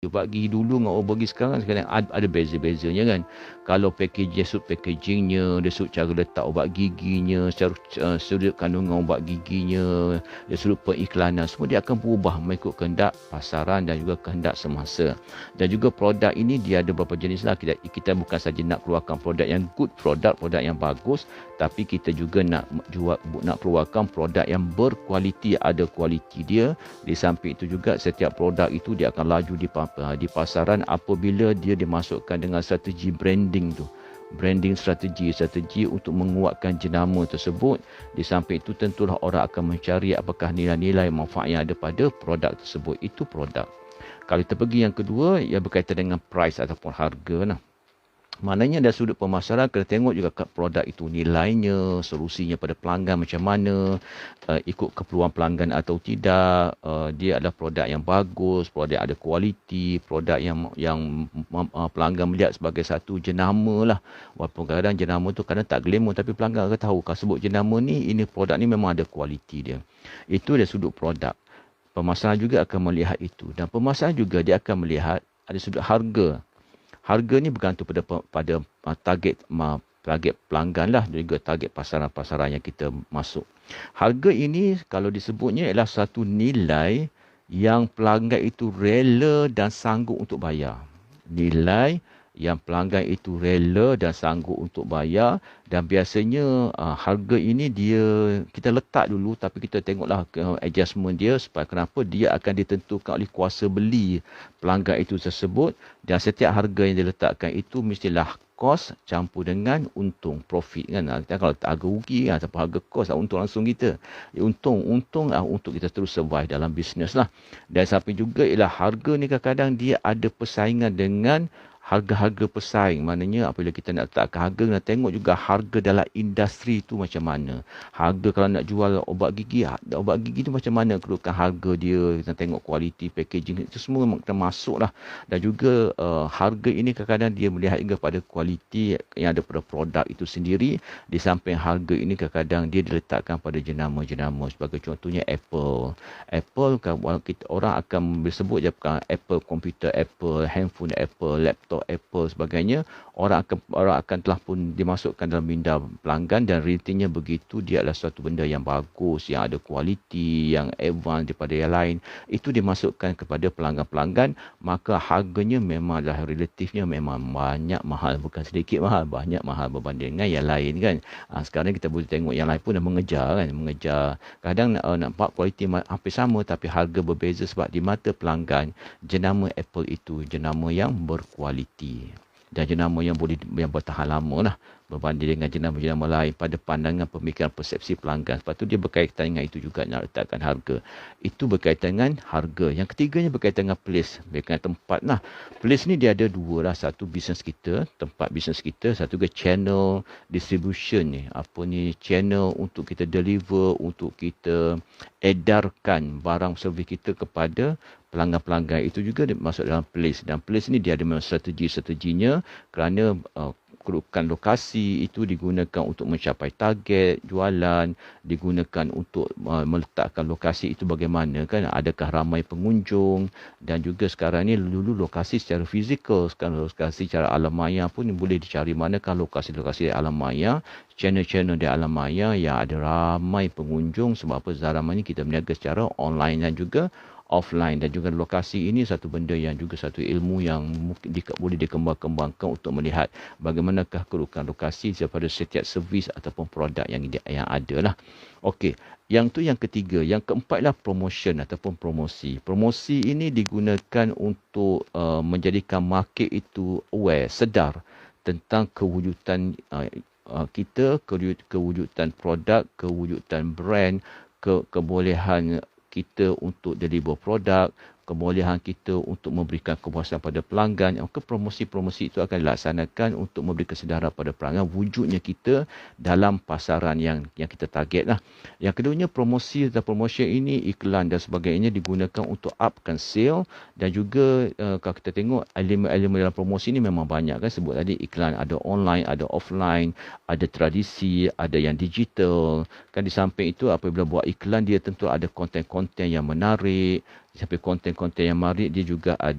Buat gigi dulu dengan orang bagi sekarang ada beza-bezanya kan. Kalau packaging, sudut packagingnya, dari sudut cara letak ubat giginya, sudut kandungan ubat giginya, dari sudut periklanan, semua dia akan berubah mengikut kehendak pasaran dan juga kehendak semasa. Dan juga produk ini dia ada beberapa jenis lah. Kita bukan saja nak keluarkan produk yang good, produk yang bagus, tapi kita juga nak keluarkan produk yang berkualiti, ada kualiti dia. Di samping itu juga setiap produk itu dia akan laju di pasaran apabila dia dimasukkan dengan strategi branding tu. Branding strategi untuk menguatkan jenama tersebut. Di samping itu tentulah orang akan mencari apakah nilai-nilai manfaat yang ada pada produk tersebut. Itu produk. Kalau kita pergi yang kedua, ia berkaitan dengan price ataupun harga lah. Maknanya dari sudut pemasaran kena tengok juga produk itu nilainya, solusinya pada pelanggan macam mana, ikut keperluan pelanggan atau tidak, dia adalah produk yang bagus, produk ada kualiti, produk yang pelanggan melihat sebagai satu jenama lah. Walaupun kadang-kadang jenama tu kadang tak glamour, tapi pelanggan akan tahu kalau sebut jenama ni, ini produk ni memang ada kualiti dia. Itu dari sudut produk. Pemasaran juga akan melihat itu, dan pemasaran juga dia akan melihat ada sudut harga. Harga ni bergantung pada target pelanggan lah, dan juga target pasaran-pasaran yang kita masuk. Harga ini kalau disebutnya ialah satu nilai yang pelanggan itu rela dan sanggup untuk bayar. Nilai yang pelanggan itu rela dan sanggup untuk bayar, dan biasanya harga ini kita letak dulu, tapi kita tengoklah adjustment dia supaya kenapa dia akan ditentukan oleh kuasa beli pelanggan itu tersebut, dan setiap harga yang diletakkan itu mestilah kos campur dengan untung, profit kan. Kita kalau tak harga rugi ataupun harga kos, untung langsung kita. Untung untuk kita terus survive dalam bisnes lah. Dan sampai juga ialah harga ni kadang-kadang dia ada persaingan dengan harga-harga pesaing. Maknanya apabila kita nak letakkan harga, nak tengok juga harga dalam industri tu macam mana. Harga kalau nak jual ubat gigi tu macam mana kedudukan harga dia. Kita tengok kualiti, packaging, itu semua termasuk lah. Dan juga harga ini kadang-kadang dia melihat juga pada kualiti yang ada pada produk itu sendiri. Di samping harga ini kadang-kadang dia diletakkan pada jenama-jenama. Sebagai contohnya Apple, orang akan disebut je Apple komputer, Apple handphone, Apple laptop, Apple sebagainya, orang akan telah pun dimasukkan dalam minda pelanggan, dan ratingnya begitu, dia adalah suatu benda yang bagus, yang ada kualiti, yang advance daripada yang lain. Itu dimasukkan kepada pelanggan-pelanggan, maka harganya memang adalah relatifnya memang banyak mahal, bukan sedikit mahal, banyak mahal berbanding dengan yang lain kan. Sekarang kita boleh tengok yang lain pun dah mengejar. Kadang nampak kualiti hampir sama, tapi harga berbeza sebab di mata pelanggan jenama Apple itu jenama yang berkualiti dan jenama yang bertahan lama lah berbanding dengan jenama-jenama lain pada pandangan pemikiran persepsi pelanggan. Sebab tu dia berkaitan dengan itu juga, nak letakkan harga. Itu berkaitan dengan harga. Yang ketiganya berkaitan dengan place, berkaitan tempat lah. Place ni dia ada dua lah. Satu bisnes kita, tempat bisnes kita. Satu ke channel distribution ni. Channel untuk kita deliver, untuk kita edarkan barang servis kita kepada pelanggan-pelanggan. Itu juga masuk dalam place. Dan place ni dia ada memang strategi-strateginya, kerana kedudukan lokasi itu digunakan untuk mencapai target jualan, digunakan untuk meletakkan lokasi itu bagaimana kan, adakah ramai pengunjung, dan juga sekarang ni dulu lokasi secara fizikal, sekarang lokasi secara alam maya pun boleh dicari manakah lokasi-lokasi di alam maya, channel-channel di alam maya yang ada ramai pengunjung. Sebab apa, zaman ni kita berniaga secara online dan juga offline, dan juga lokasi ini satu benda yang juga satu ilmu yang boleh dikembang-kembangkan untuk melihat bagaimanakah kedudukan lokasi daripada setiap servis ataupun produk yang ada lah. Okey, yang ketiga. Yang keempat lah promotion ataupun promosi. Promosi ini digunakan untuk menjadikan market itu aware, sedar tentang kewujudan kita, kewujudan produk, kewujudan brand, kebolehan kita untuk deliver produk, kebolehan kita untuk memberikan kepuasan pada pelanggan. Maka promosi-promosi itu akan dilaksanakan untuk memberi kesedaran pada pelanggan wujudnya kita dalam pasaran yang kita target lah. Yang keduanya promosi atau promotion ini, iklan dan sebagainya digunakan untuk upkan sale, dan juga kalau kita tengok elemen-elemen dalam promosi ini memang banyak kan. Sebut tadi iklan ada online, ada offline, ada tradisi, ada yang digital. Kan di samping itu apabila buat iklan dia tentu ada konten-konten yang menarik. Sampai konten-konten yang menarik dia juga ada